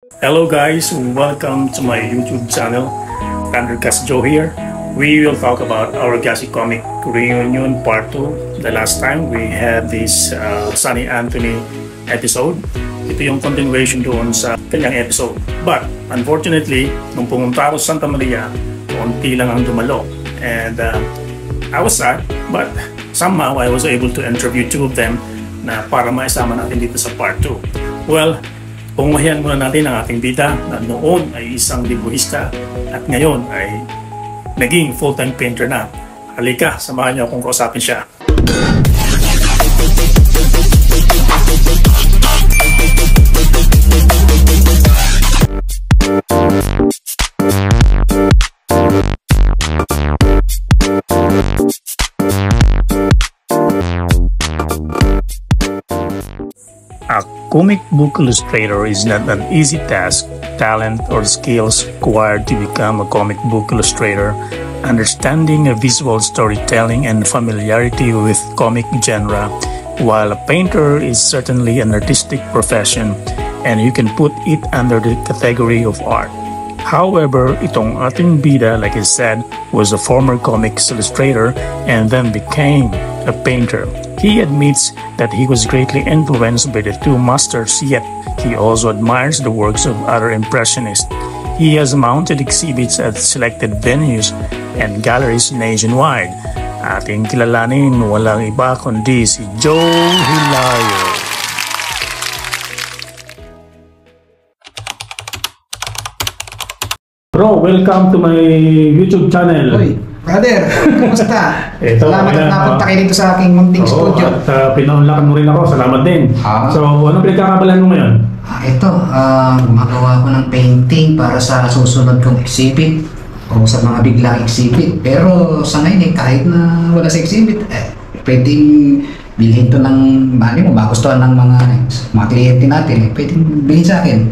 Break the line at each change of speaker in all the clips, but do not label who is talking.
Hello guys, welcome to my YouTube channel. Thundercast Joe here. We will talk about our Gassy Comic Reunion Part 2. The last time we had this Sunny Anthony episode. Ito yung continuation doon sa kanyang episode. But unfortunately, nung pumunta ako sa Santa Maria, konti lang ang dumalo. And I was sad, but somehow I was able to interview two of them na para maisama natin dito sa Part 2. Well, pungwahian muna natin ang ating bida na noon ay isang dibuhista at ngayon ay naging full-time painter na. Halika, samahan niyo akong kausapin siya. A comic book illustrator is not an easy task. Talent or skills required to become a comic book illustrator, understanding of visual storytelling and familiarity with comic genre, while a painter is certainly an artistic profession and you can put it under the category of art. However, itong ating bida, like I said, was a former comics illustrator and then became a painter. He admits that he was greatly influenced by the two masters, yet he also admires the works of other impressionists. He has mounted exhibits at selected venues and galleries nationwide. Ating kilalanin, walang iba kundi si Joe Hilario. Bro, welcome to my YouTube channel.
Hoy, brother, kumusta?
Ito,
salamat at napunta kayo dito sa aking munting studio.
At pinaunlakan mo rin ako, salamat din. So, ano pinagkakabalan mo ngayon?
Ito, gumagawa ko ng painting para sa susunod kong exhibit o sa mga biglang exhibit. Pero sa ngayon, kahit na wala sa exhibit, pwedeng bilhin to ng mali mo, magustuhan ng mga kliyente natin, pwedeng bilhin sa akin.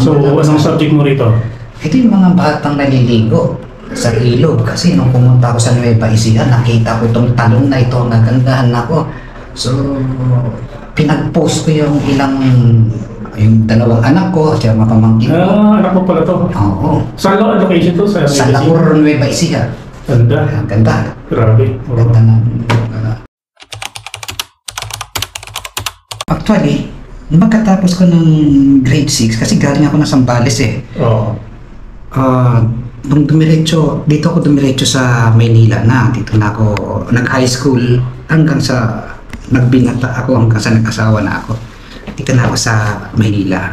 So, anong subject mo rito?
Ito yung mga batang naliligo sa ilog kasi nung pumunta ako sa Nueva Ecija, nakita ko itong talong na ito, nagandahan ako. So, pinag-post ko yung dalawang anak ko at yung mga pamangkin ko.
Anak mo pala to?
Oo.
Saan location to?
Sa Lacur, Nueva Ecija.
Ganda.
Ganda.
Grabe.
Ganda na. Actually, magkatapos ko ng grade 6, kasi galing ako ng Sambales
Oo.
Nung dito ako dumiretso sa Maynila na. Dito na ako nag-high school hanggang sa nagbinata ako, hanggang sa nag-asawa na ako. Dito na ako sa Maynila.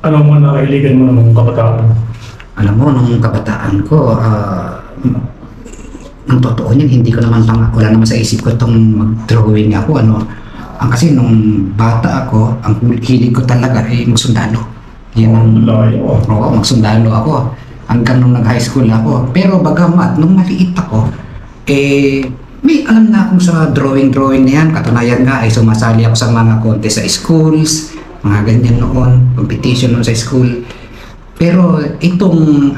Ano mo nakahiligan mo ng kabataan?
Alam mo, nung kabataan ko, ang totoo niyan, hindi ko naman wala naman sa isip ko itong mag-drawing ako. Kasi nung bata ako, ang hilig ko talaga ay magsundalo. Magsundalo ako hanggang nung nag-high school ako. Pero bagamat nung maliit ako, may alam na akong sa drawing na yan. Katunayan nga ay sumasali ako sa mga contest sa schools, mga ganyan noon, competition noon sa school. Pero itong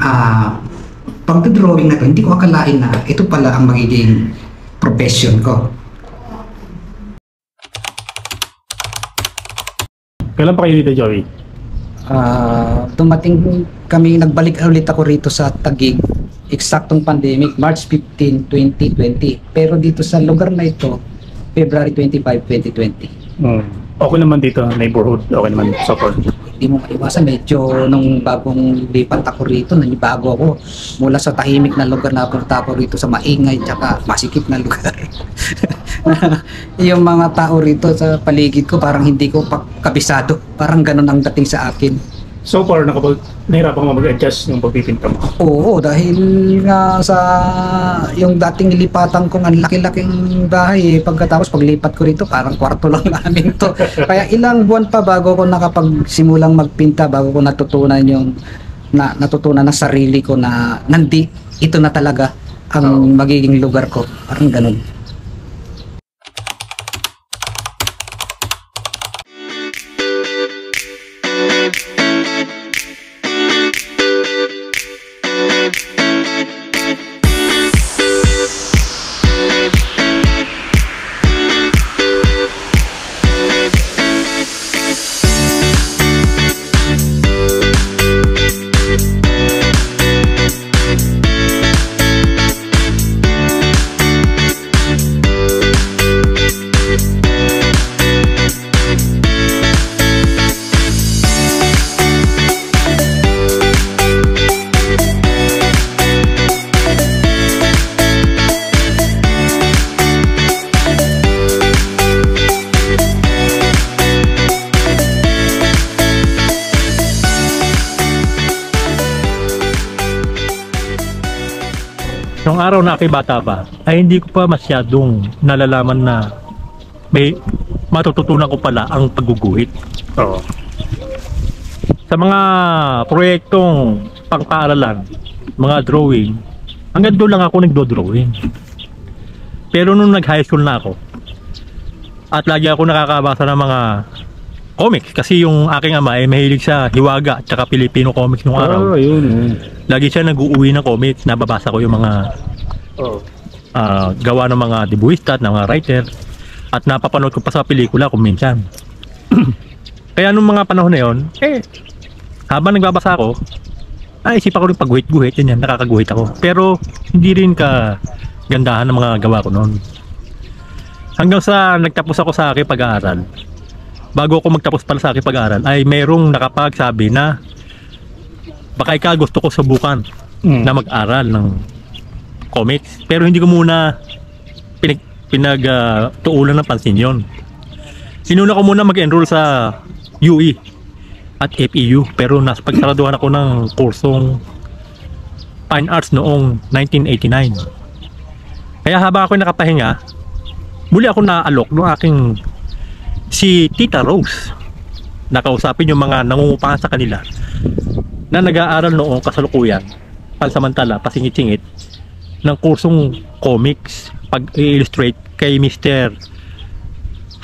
pag-drawing na to, hindi ko akalain na ito pala ang magiging profession ko.
Kailan pa kayo dito, Joey?
Dumating kami, nagbalik ulit ako rito sa Taguig, eksaktong pandemic, March 15, 2020. Pero dito sa lugar na ito, February 25, 2020.
Okay naman dito, neighborhood, okay naman, support.
Hindi mo maiwasan, medyo nung bagong lipat ako rito, bago ako, mula sa tahimik na lugar na punta ako rito sa maingay tsaka masikip na lugar. Yung mga tao rito sa paligid ko parang hindi ko kabisado, parang ganun ang dating sa akin.
So far, nahirapan mo mag-adjust yung pagpipinta mo?
Oo, dahil nga sa yung dating nilipatan kong ang laki-laking bahay, pagkatapos paglipat ko rito parang kwarto lang namin to. Kaya ilang buwan pa bago ko nakapagsimulang magpinta, bago ko natutunan na sarili ko na ito na talaga ang magiging lugar ko, parang ganun.
Nung araw na ako'y bata pa, ay hindi ko pa masyadong nalalaman na may matututunan ko pala ang pagguguhit.
Oo.
Sa mga proyektong pang-paaralan, mga drawing, hanggang doon lang ako nagdo-drawing. Pero nung nag-high school na ako, at lagi ako nakakabasa ng mga comics, kasi yung aking ama ay mahilig sa Hiwaga at saka Filipino comics nung araw.
Yun.
Lagi siya nag-uuwi ng comics, nababasa ko yung mga gawa ng mga dibuhista at ng mga writer, at napapanood ko pa sa pelikula kung minsan. Kaya nung mga panahon na yun, habang nagbabasa ako, isipan ko rin pag-guhit-guhit, yan, nakakaguhit ako. Pero hindi rin ka gandahan ng mga gawa ko noon. Hanggang sa nagtapos ako sa aking pag-aaral. Bago ako magtapos pala sa aking pag-aaral, ay mayroong nakapagsabi na baka ikaw gusto ko subukan na mag-aral ng comics. Pero hindi ko muna pinagtuulan ng pansin yon. Sinuna ko muna mag-enroll sa UE at FEU, pero nasa pagsaraduhan ako ng kursong Fine Arts noong 1989. Kaya habang ako nakapahinga, muli ako naalok ng aking si Tita Rose. Nakausapin yung mga nangungupahan sa kanila na nag-aaral noong kasalukuyan, pansamantala, pasingit-singit ng kursong comics pag-illustrate kay Mr.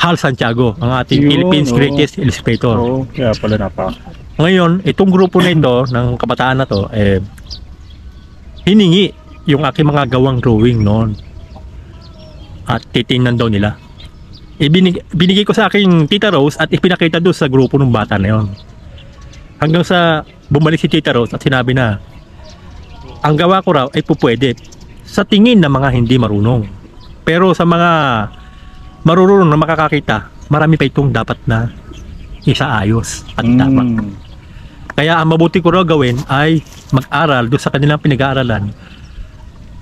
Hal Santiago, ang ating Philippines greatest illustrator.
Oo, kaya pala
Ngayon, itong grupo na ito ng kabataan na to, hiningi yung aking mga gawang drawing noon at titingnan daw nila. Binigay ko sa aking Tita Rose at ipinakita doon sa grupo ng bata na yon. Hanggang sa bumalik si Tita Rose at sinabi na ang gawa ko raw ay pupwede sa tingin ng mga hindi marunong. Pero sa mga marunong na makakakita, marami pa itong dapat na isaayos at tama. Kaya ang mabuti ko raw gawin ay mag-aral doon sa kanilang pinag-aaralan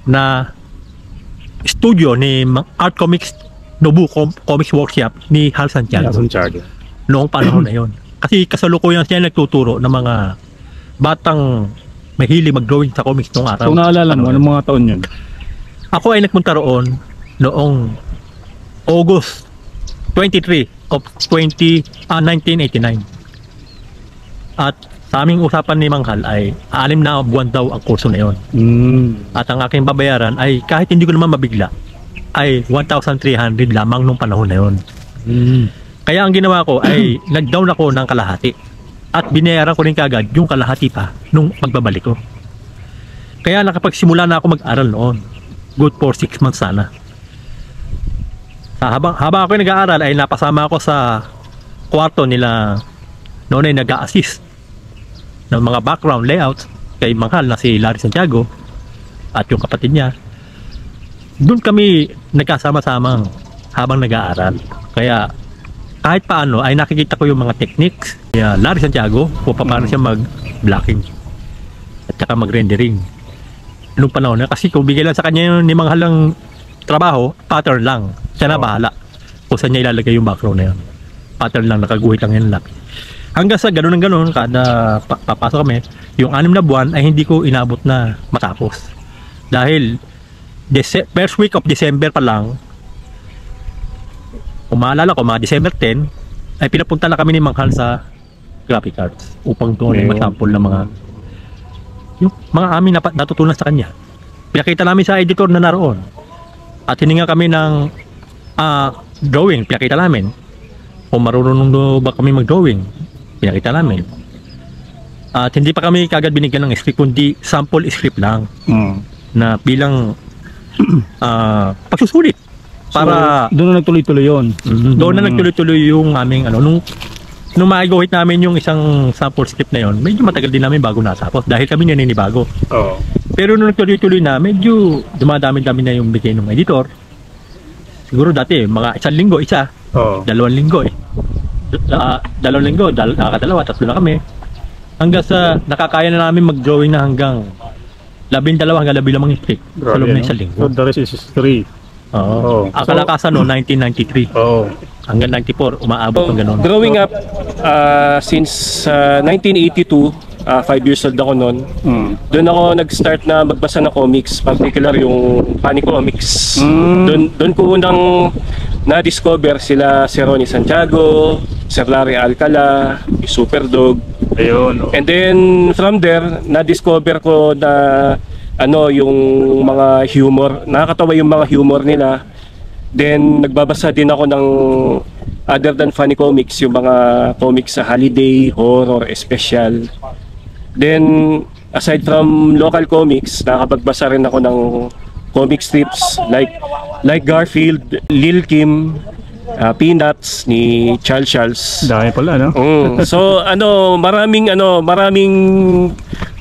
na studio ni Art Comics Nobu Comics Workshop ni Hal Santiago. Noong panahon na yon. Kasi kasalukuyan siya nagtuturo ng mga batang mahilig mag-drawing sa comics noong araw.
So naalala mo, anong mga taon yun?
Ako ay nagpunta roon noong August 23 of 1989. At sa aming usapan ni Manghal ay 6 na buwan daw ang kurso na yon. At ang aking babayaran ay kahit hindi ko naman mabigla ay 1,300 lamang nung panahon na yon. Kaya ang ginawa ko ay nag-down ako ng kalahati at binayaran ko rin kagad yung kalahati pa nung magbabalik ko. Kaya nakapagsimula na ako mag-aral noon. Good for 6 months sana. Habang ako nag-aaral ay napasama ako sa kwarto nila noon ay nag-a-assist ng mga background layouts kay Manghal na si Larry Santiago at yung kapatid niya. Doon kami nagkasama-samang habang nag-aaral. Kaya kahit paano ay nakikita ko yung mga techniques kaya Larry Santiago kung paano siya mag-blocking at saka mag-rendering noong panahon na. Kasi kung bigay lang sa kanya yung ni Manghal ng trabaho, pattern lang. Siya na bahala kung saan niya ilalagay yung background na yun. Pattern lang, nakaguhit lang yan lang. Hanggang sa gano'n ng gano'n, kada papasok kami, yung 6 na buwan ay hindi ko inabot na matapos. Dahil first week of December pa lang, kung maalala ko, mga December 10, ay pinapunta na kami ni Manghal sa graphic arts upang doon ay masample ng yung mga amin na natutunan sa kanya. Pinakita namin sa editor na naroon at hininga kami ng drawing, pinakita namin kung marunong ba kami mag-drawing, pinakita namin. At hindi pa kami kagad binigyan ng script, kundi sample script lang na bilang pagsusulit para
so, doon na nagtuloy-tuloy yun.
Doon na nagtuloy-tuloy yung aming nung ma-guhit namin yung isang sample script na yon, medyo matagal din namin bago natapos dahil kami naninibago. Pero nung nagtuloy-tuloy na, medyo dumadami-dami na yung bigay ng editor. Siguro dati mga 1 linggo isa, 2 linggo 2 linggo, nakakadalawa, 3 na kami. Hanggang sa nakakaya na namin mag-drawing na hanggang 12 hanggang 15 script sa loob ng 1 linggo.
So the rest is history.
Ang kalakasan no 1993. Hanggang 94 umaabot ng ganun.
Growing up since 1982 5 years old ako noon. Doon ako nag-start na magbasa ng comics, particular yung funny comics. Doon ko unang na-discover sila si Ronnie Santiago, Sir Larry Alcala, Superdog.
Ayun.
And then from there, na-discover ko na yung mga humor, nakakatawa yung mga humor nila. Then nagbabasa din ako ng other than funny comics, yung mga comics sa holiday, horror, special. Then aside from local comics, nakapagbasa rin ako ng comic strips like Garfield, Lil Kim, Peanuts ni Charles.
Dami pala, no?
So maraming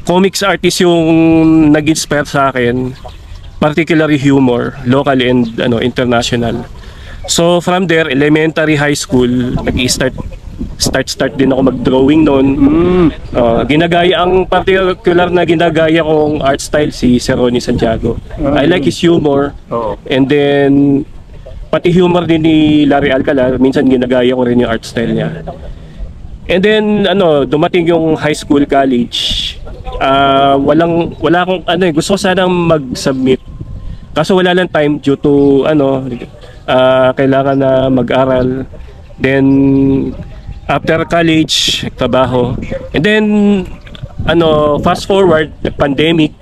comics artists yung nag-inspire sa akin, particularly humor, local and international. So from there, elementary, high school, start din ako mag-drawing noon. Ang particular na ginagaya kong art style si Sir Ronnie Santiago. I like his humor. And then pati humor din ni Larry Alcala, minsan ginagaya ko rin yung art style niya. And then dumating yung high school, college. Wala akong gusto ko sanang mag-submit. Kaso wala lang time due to kailangan na mag-aral. Then after college, trabaho. And then fast forward, pandemic.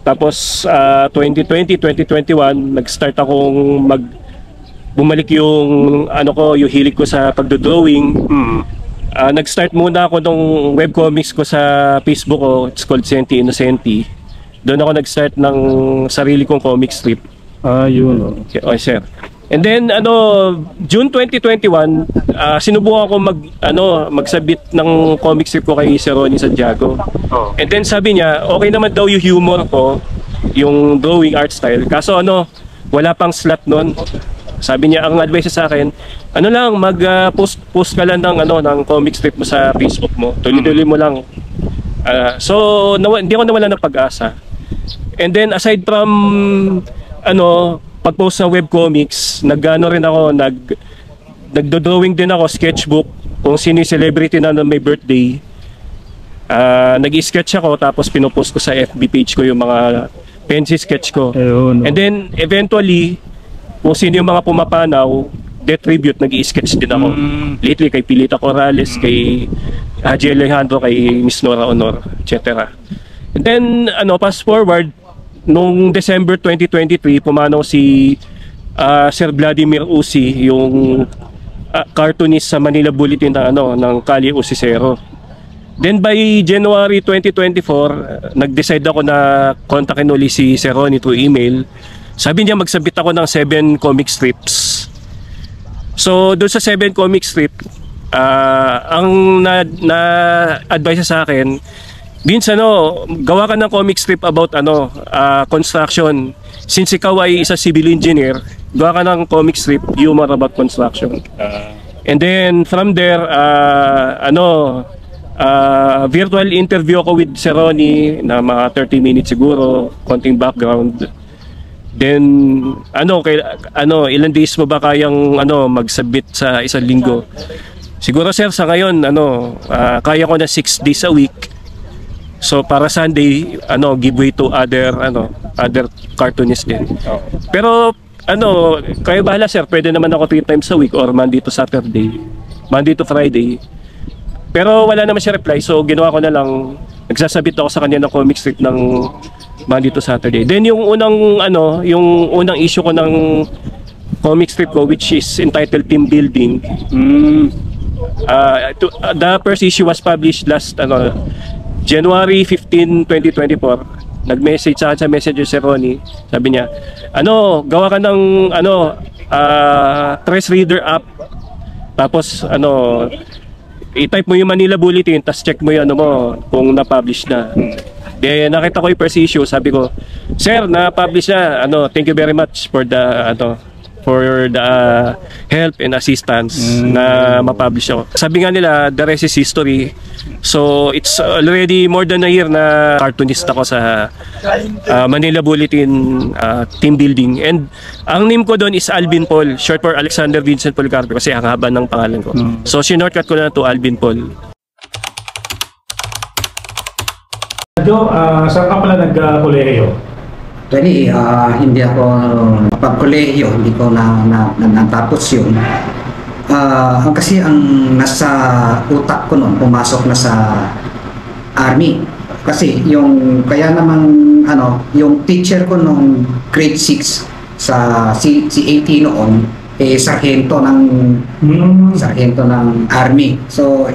Tapos 2020, 2021, nag-start akong bumalik yung yung hilig ko sa pagdo-drawing. Nag-start muna ako ng webcomics ko sa Facebook ko. It's called Senti Innocenti. Doon ako nag-start ng sarili kong comic strip.
Yun.
Okay, sir. And then June 2021, sinubukan ko magsabit ng comic strip ko kay Sir Ronnie Santiago. And then sabi niya, okay naman daw yung humor ko, yung drawing art style. Kaso wala pang slot noon. Sabi niya, ang advice sa akin, mag-post ka lang ng comic strip mo sa Facebook mo. Tuloy-tuloy mo lang. So hindi ako nawala ng pag-asa. And then aside from pag-post ng webcomics, rin ako, nagdo-drawing din ako, sketchbook, kung sino yung celebrity na may birthday. Nag-sketch ako, tapos pinopost ko sa FB page ko yung mga pencil sketch ko. And then eventually, kung sino yung mga pumapanaw, death tribute, nag-i-sketch din ako. Lately kay Pilita Corrales, kay Haji Alejandro, kay Miss Nora Honor, etc. And then fast forward, noong December 2023, pumanaw si Sir Vladimir Usi, yung cartoonist sa Manila Bulletin ng Kali Usisero. Then by January 2024, nag-decide ako na kontakin uli si Sir Ronnie through email. Sabi niya magsabit ako ng 7 comic strips. So doon sa 7 comic strip, ang na-advise sa akin, Vince, gawa ka ng comic strip about construction. Since ikaw ay isa civil engineer, gawa ka ng comic strip humor about construction. And then from there, virtual interview ako with Sir Ronnie na mga 30 minutes siguro, konting background. Then ilan days mo ba kayang mag-submit sa isang linggo? Siguro sir, sa ngayon kaya ko na 6 days a week. So para Sunday, giveaway to other cartoonists din. Pero kayo bahala sir, pwede naman ako 3 times a week or Monday to Saturday, Monday to Friday. Pero wala naman siya reply, so ginawa ko na lang, nagsasabit ako sa kanya ng comic strip ng Monday to Saturday. Then yung unang issue ko ng comic strip ko, which is entitled Team Building. The first issue was published last January 15, 2024. Nag-message sa akin sa Messenger si Ronnie. Sabi niya, gawa ka ng Trace Reader app. Tapos i-type mo yung Manila Bulletin, tapos check mo yung kung na-publish na. Then nakita ko yung first issue, sabi ko, sir, na-publish na. Thank you very much for the help and assistance na ma-publish ako. Sabi nga nila, the rest is history. So it's already more than a year na cartoonist ako sa Manila Bulletin team building. And ang name ko doon is Alvin Paul, short for Alexander Vincent Policarpo, kasi ang haba ng pangalan ko. So sinortcut ko na to Alvin Paul.
Joe, saan ka pala nag-kolehiyo?
Actually, hindi ako pag-kolehiyo, hindi ko natapos yun. Kasi ang nasa utak ko noon, pumasok na sa army. Kasi kaya namang yung teacher ko nung grade 6 sa si AT noon, sarhento ng army. So,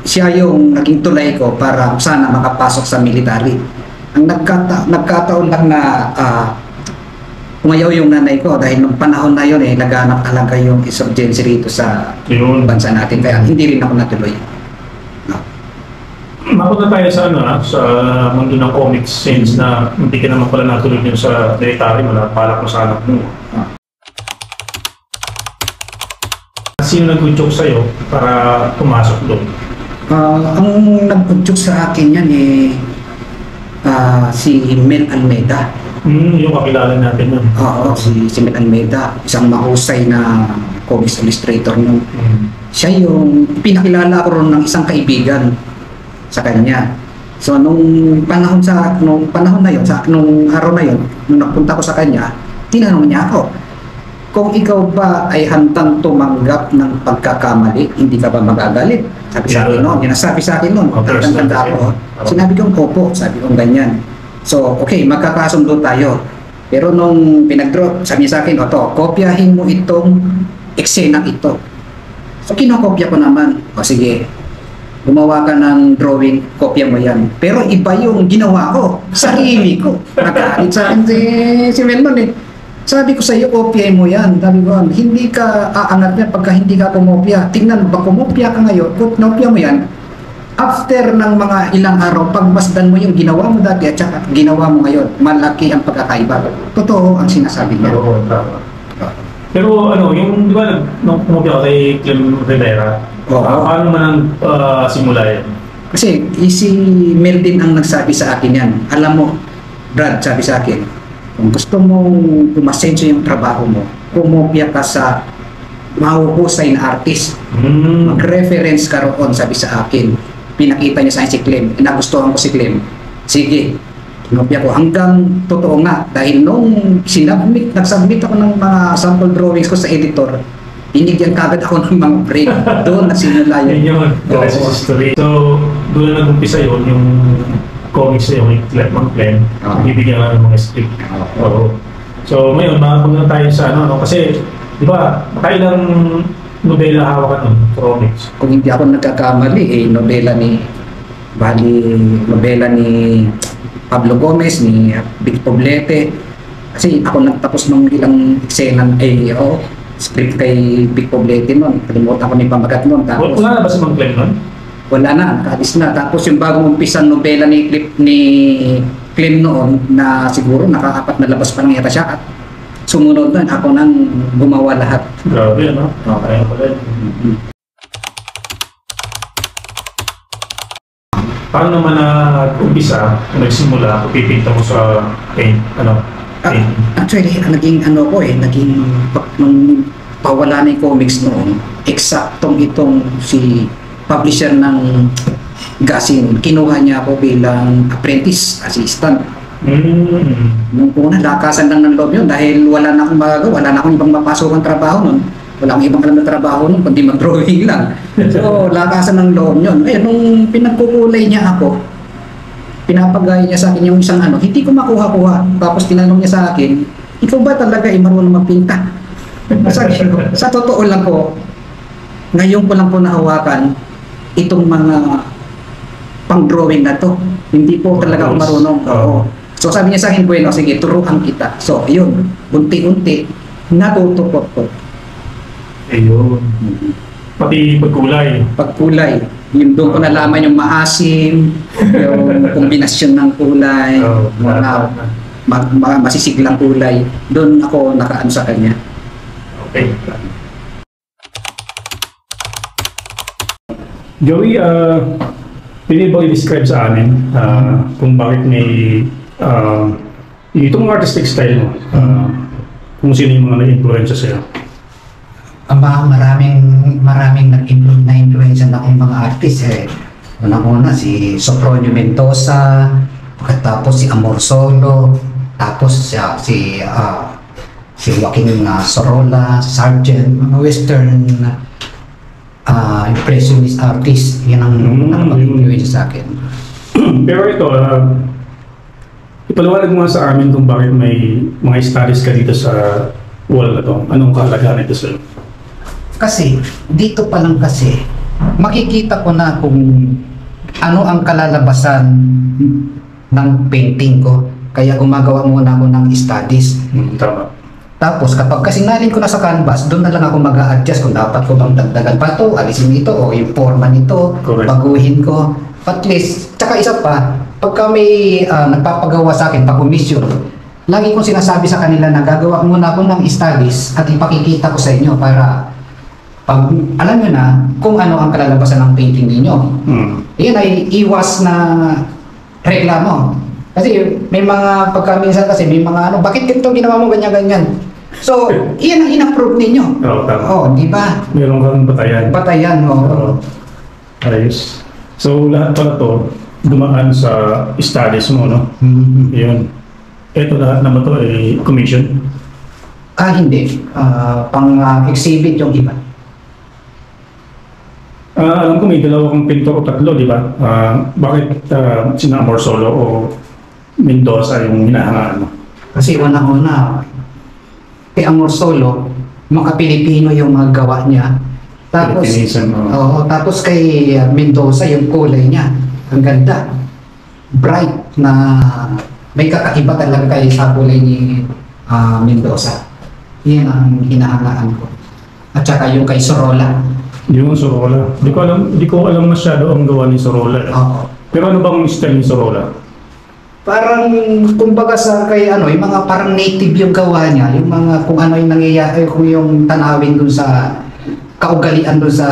siya yung naging tulay ko para sana makapasok sa military. Ang nagkataon lang na umayaw yung nanay ko dahil nung panahon na yun laganap talaga yung insurgency rito sa bansa natin. Kaya hindi rin ako natuloy.
Mapunta tayo sa sa mundo ng comics since na hindi ka naman pala natuloy yun sa military, balak mo sa anak mo. Sino nag-udyok sa'yo para pumasok doon?
Ang nag-udyok sa akin yan si Mel Almeida.
Yung kakilala natin nun.
Oo, si Mel Almeida, isang mahusay na comics illustrator nun. Siya yung pinakilala ko ron ng isang kaibigan sa kanya. So nung panahon na yun, nung araw na yun, nung napunta ko sa kanya, tinanong niya ako, kung ikaw ba ay handang tumanggap ng pagkakamali, hindi ka ba magagalit? Sabi sa akin noon, nasabi sa akin noon, tanda ako. Sinabi kong opo, sabi kong ganyan. So, okay, magkakasundo tayo. Pero nung pinag-draw, sabi niya sa akin, kopyahin mo itong eksena ito. So, kinokopya ko naman. O sige, gumawa ka ng drawing, kopya mo yan. Pero iba yung ginawa ko, sarili ko. Nagalit sa akin si Melman Sabi ko sa iyo, kopyahin mo yan. Sabi ko, hindi ka aangat niya pagka hindi ka kumopya. Tingnan mo, pag kumopya ka ngayon, kumopya mo yan, after ng mga ilang araw, pagmasdan mo yung ginawa mo dati at saka ginawa mo ngayon, malaki ang pagkakaiba. Totoo ang sinasabi niya.
Pero yung, di ba, nung kumopya ka kay Clem Rivera, paano man simula yan?
Kasi si Mel din ang nagsabi sa akin yan. Alam mo, Brad, sabi sa akin, kung gusto mong umasenso yung trabaho mo, kumopya ka sa mahuhusay na artist. Mag-reference ka roon, sabi sa akin. Pinakita niya sa akin si Clem. Nagustuhan ko si Clem. Sige, kumopya ko. Hanggang totoo nga, dahil nung nagsubmit ako ng mga sample drawings ko sa editor, binigyan kagad ako ng mga break. Doon nasimula yun.
History. So, doon na nag-umpisa yun, yung comics na yung Clem, bibigyan ka ng mga script. So ngayon, makapunta tayo sa kasi di ba, makailang nobela hawakan nun, comics?
Kung hindi ako nagkakamali, nobela ni Pablo Gomez, ni Vic Poblete. Kasi ako nagtapos ng ilang eksena, script kay Vic Poblete nun. Kalimutan ko ni pamagat nun.
Wala na ba si Mang Clem nun?
Wala na, nakaalis na. Tapos yung bagong umpisang nobela ni Clem noon na siguro naka-4 na labas pa lang yata siya at sumunod doon, ako nang gumawa lahat.
Grabe, Okay, pala. Paano naman nag-umpisa, nagsimula, pipinta mo sa paint,
Actually, naging nung pawala na yung comics noon, eksaktong itong si publisher ng Gasin, kinuha niya ako bilang apprentice, assistant. Nung una, lakasan lang ng loob yun dahil wala na akong magagawa, wala na akong ibang mapasok ang trabaho nun. Wala akong ibang alam na trabaho nun, kundi mag-drawing lang. So, lakasan ng loob yun. Ayun, nung pinagkukulay niya ako, pinapagaya niya sa akin yung isang hindi ko makuha-kuha. Tapos tinanong niya sa akin, ikaw ba talaga marunong magpinta? Sa totoo lang po, ngayon ko lang po nahawakan itong mga pang-drawing na to. Hindi po talaga ako marunong. So sabi niya sa akin, bueno, sige, turuan kita. So yun, unti-unti, natutukot ko.
Ayun. Pati pagkulay.
Pagkulay. Yung doon ko nalaman yung maasim, yung kombinasyon ng kulay, masisiglang kulay. Doon ako nakaano sa kanya.
Okay. Joey, pwede ba i-describe sa amin kung bakit may itong artistic style mo, kung sino yung mga na-influensya sa'yo?
Maraming na-influensya na akong mga artist. Unang-una si Sopronio Mendoza, tapos si Amor Solo, tapos si Joaquin Sorolla, Sargent, mga western impressionist artist. Yan ang nakapag-influence sa akin.
Pero ito, ipaliwanag mo nga sa amin kung bakit may mga studies ka dito sa wall na to. Anong kahalagahan ito sa'yo?
Kasi dito pa lang kasi makikita ko na kung ano ang kalalabasan ng painting ko. Kaya gumagawa muna ako ng studies.
Tama.
Tapos kapag kasinalin ko na sa canvas, doon na lang ako mag-a-adjust kung dapat ko bang dagdagan pa to, alisin ito, o yung forma nito,
Correct.
baguhin ko. At least, tsaka isa pa, pagka may nagpapagawa sa akin, pag-commission, lagi kong sinasabi sa kanila na gagawa muna ako ng studies at ipakikita ko sa inyo para pag alam nyo na kung ano ang kalalabasan ng painting ninyo. Yan ay iwas na reklamo. Kasi may mga pagkaminsan kasi may mga ano, bakit ganito ginawa mo ganyan-ganyan? So, iyan ang in-approve ninyo.
Oo, tama.
Oh, di ba?
Meron kang batayan.
Batayan,
Oo. Ayos. So, lahat pala to dumaan sa studies mo, no? Yun. Ito lahat naman to ay commission.
Hindi. Pang-exhibit yung iba.
Alam ko may dalawa kang pintor o tatlo, di ba? Bakit sina Amor Solo o Mendoza yung hinahangaan mo?
Kasi una-una, kay Amor Solo, maka-Pilipino yung mga gawa niya. Tapos,
Filipinism,
tapos kay Mendoza, yung kulay niya. Ang ganda. Bright na may kakaiba talaga kay sa kulay ni Mendoza. Yan ang hinahangaan ko. At saka yung kay Sorolla.
Yung Sorolla. Di ko alam masyado ang gawa ni Sorolla.
Oo.
Pero ano bang style ni Sorolla?
Parang kumbaga sa kay yung mga parang native yung gawa niya, yung mga kung ano yung nangyayari, kung yung tanawin dun sa kaugalian dun sa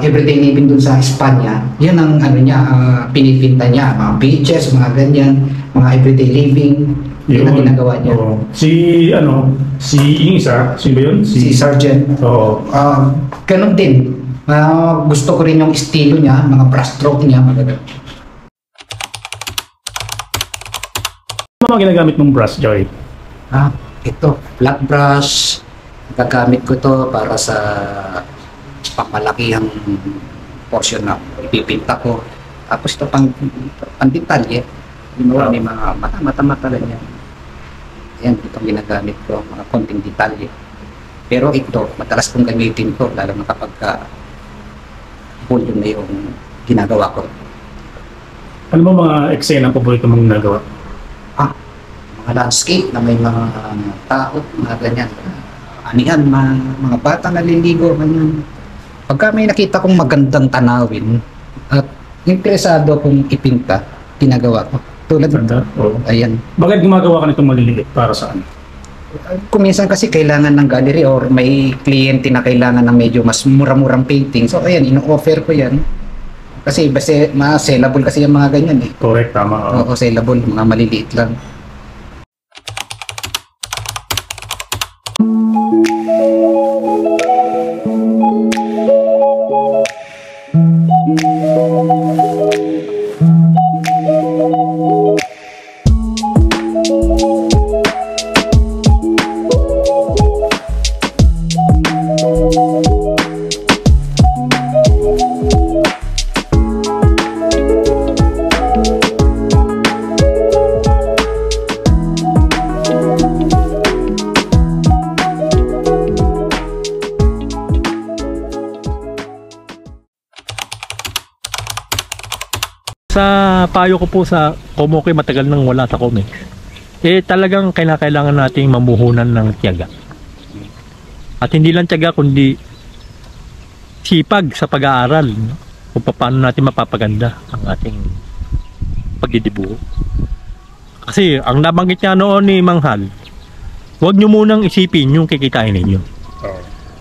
everyday living dun sa Espanya, yan ang niya, pinipinta niya, mga beaches, mga ganyan, mga everyday living, yun ang ginagawa niya.
Si Ingisa, sino ba yun?
Si Sargent.
Oo.
Ganun din. Gusto ko rin yung estilo niya, mga brushstroke niya, mga
Ano mga ginagamit mong brush, Joy?
Ito, flat brush. Gagamit ko to para sa pamalakihang portion na ipipinta ko. Tapos ito pang-detalye. Ginawa may mga mata-mata lang yan. Yan, itong ginagamit ko, mga konting detalye. Pero ito, madalas kong gamitin ko, lalo na kapag volume na yung ginagawa ko.
Ano ba mga eksena ang paborito mong ginagawa?
Mga landscape na may mga tao, mga ganyan. Anihan, mga bata naliligo, ganyan. Pagka may nakita kong magandang tanawin at interesado kong ipinta, ginagawa ko. Tulad
Ganda? Oo.
ayan.
Bakit gumagawa ka nitong maliliit? Para saan?
Kung minsan kasi kailangan ng gallery or may kliyente na kailangan ng medyo mas mura-murang painting. So ayan, ino-offer ko yan. Kasi sellable kasi yung mga ganyan eh.
Correct, tama.
Oo, sellable, mga maliliit lang.
Sa payo ko po sa Komoke, matagal nang wala sa comics, talagang kailangan nating mamuhunan ng tiyaga. At hindi lang tiyaga, kundi sipag sa pag-aaral, no? Kung paano natin mapapaganda ang ating pagdidibuho. Kasi ang nabanggit niya noon ni Manghal, huwag nyo munang isipin yung kikitain ninyo.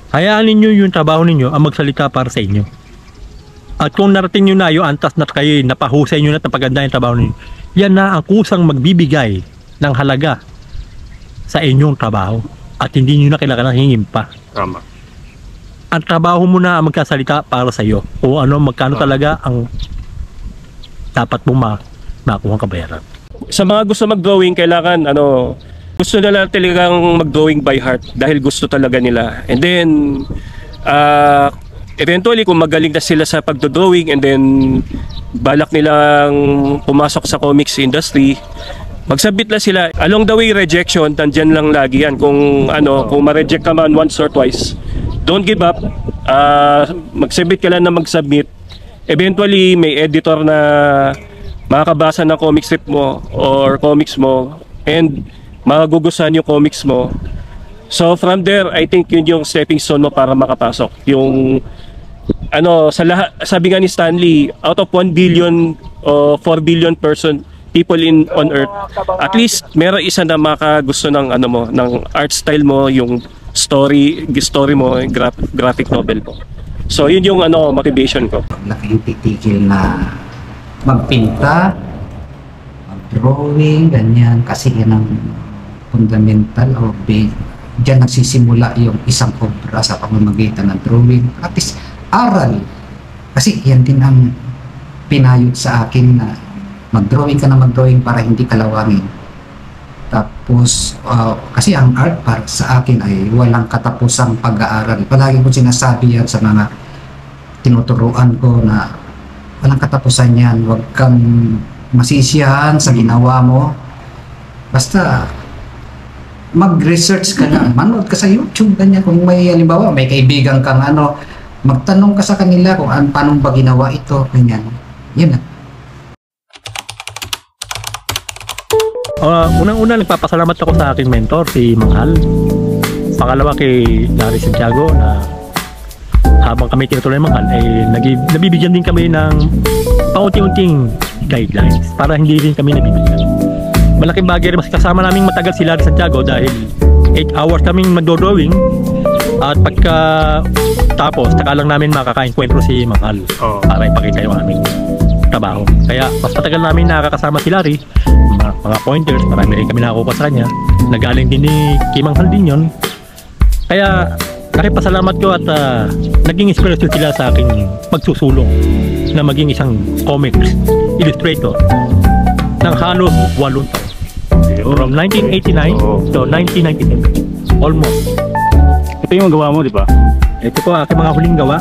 Hayaan ninyo yung trabaho ninyo ang magsalita para sa inyo. At kung narating nyo na yung antas na kayo, napahusay nyo na at napaganda yung trabaho ninyo, yan na ang kusang magbibigay ng halaga sa inyong trabaho. At hindi nyo na kailangan hingin pa.
Tama.
Ang trabaho mo na ang magkasalita para sa iyo. O ano, magkano talaga ang dapat mong makuha ang kabayaran.
sa mga gusto mag-drawing, kailangan gusto nila talagang mag-drawing by heart dahil gusto talaga nila. And then eventually kung magaling na sila sa pagdo-drawing and then balak nilang pumasok sa comics industry, magsabit na sila. Along the way, rejection, nandyan lang lagi yan. Kung ma-reject ka man once or twice, don't give up. Magsabit ka lang na mag-submit. Eventually, may editor na makakabasa ng comic strip mo or comics mo and magugustuhan yung comics mo. So from there, I think yun yung stepping stone mo para makapasok. Yung sa lahat, sabi nga ni Stanley, out of 1 billion o 4 billion people on earth, at least meron isa na makagusto ng ng art style mo, yung story mo, graphic novel mo. So yun yung motivation ko.
Laki yung titigil na magpinta, mag-drawing, ganyan, kasi yan ang fundamental o diyan nagsisimula yung isang obra sa pamamagitan ng drawing. At least aral, kasi yan din ang pinayot sa akin na mag-drawing ka na mag-drawing para hindi kalawangin. Tapos kasi ang art para sa akin ay walang katapusang pag-aaral. Palagi ko sinasabi yan sa mga tinuturuan ko na walang katapusan yan. Huwag kang masisiyahan sa ginawa mo. Basta mag-research ka na, manood ka sa YouTube, ganyan. Kung may halimbawa, may kaibigan kang magtanong ka sa kanila kung paano ba ginawa ito, ganyan. Yan na.
Unang-una, nagpapasalamat ako sa aking mentor, si Manghal. Pangalawa kay Larry Santiago na habang kami tinutuloy ng Manghal, nabibigyan din kami ng paunti-unting guidelines para hindi rin kami nabibigyan. Malaking bagay rin mas kasama naming matagal si Larry Santiago dahil 8 hours kaming magdo-drawing at pagka tapos, taka lang namin makakain kwentro si Manghal para ipakita yung aming trabaho. Kaya mas matagal namin nakakasama si Larry, mga pointers, marami rin kami nakakuha sa kanya. Nagaling din ni Manghal din yun. Kaya pasalamat ko at naging inspirasyon sila sa aking pagsusulong na maging isang comics illustrator ng halos 8 taon. From 1989 to 1997. Almost.
Ito yung gawa mo, di ba?
Ito po aking mga huling gawa.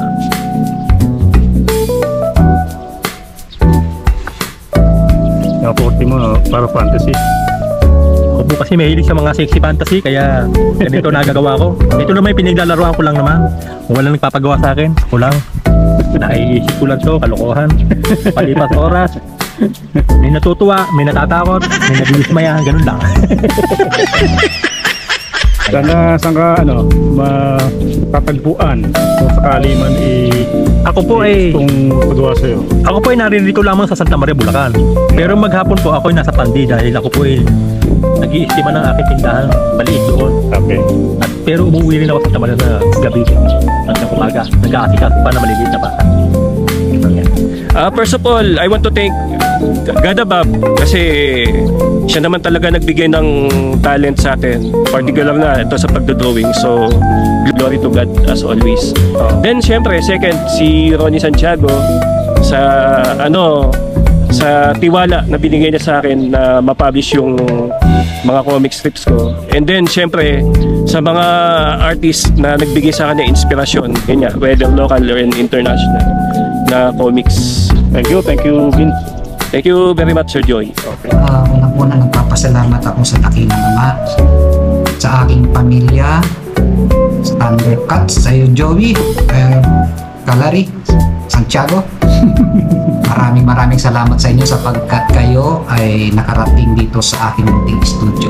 Yung forte mo para fantasy.
Ako po kasi mahilig sa mga sexy fantasy, kaya ganito nagagawa ko. Ito naman yung pinaglalaroan ko lang naman. Kung walang nagpapagawa sa akin, ako lang. Naiisip ko lang to, kalokohan. Palipas oras. May natutuwa, may natatakot, may nabibismaya, ganun lang.
Saan ka matatagpuan kung sakali man
ako po
itong pagawa sa'yo?
Ako po naririto lamang sa Santa Maria, Bulacan. Pero maghapon po ako nasa Pandi dahil ako po nag-iistima ng aking tindahan, maliit doon.
Okay.
Pero umuwi rin ako sa Santa Maria sa gabi hanggang umaga. Nag-aasikas pa na maliliit na bata.
First of all, I want to thank God above kasi siya naman talaga nagbigay ng talent sa atin, particular na ito sa pagdodrawing. So glory to God as always. Then syempre second, si Ronnie Santiago sa sa tiwala na binigay niya sa akin na ma-publish yung mga comic strips ko. And then syempre sa mga artists na nagbigay sa akin ng inspirasyon, ganyan, whether local or international na comics.
Thank you, Vince.
Thank you very much, Sir Joy.
Okay.
Unang-una nagpapasalamat ako sa Dakilang Ama, sa aking pamilya, sa Thundercats, sa iyo Joey, Kalari, Santiago. Maraming salamat sa inyo sapagkat kayo ay nakarating dito sa aking munting studio.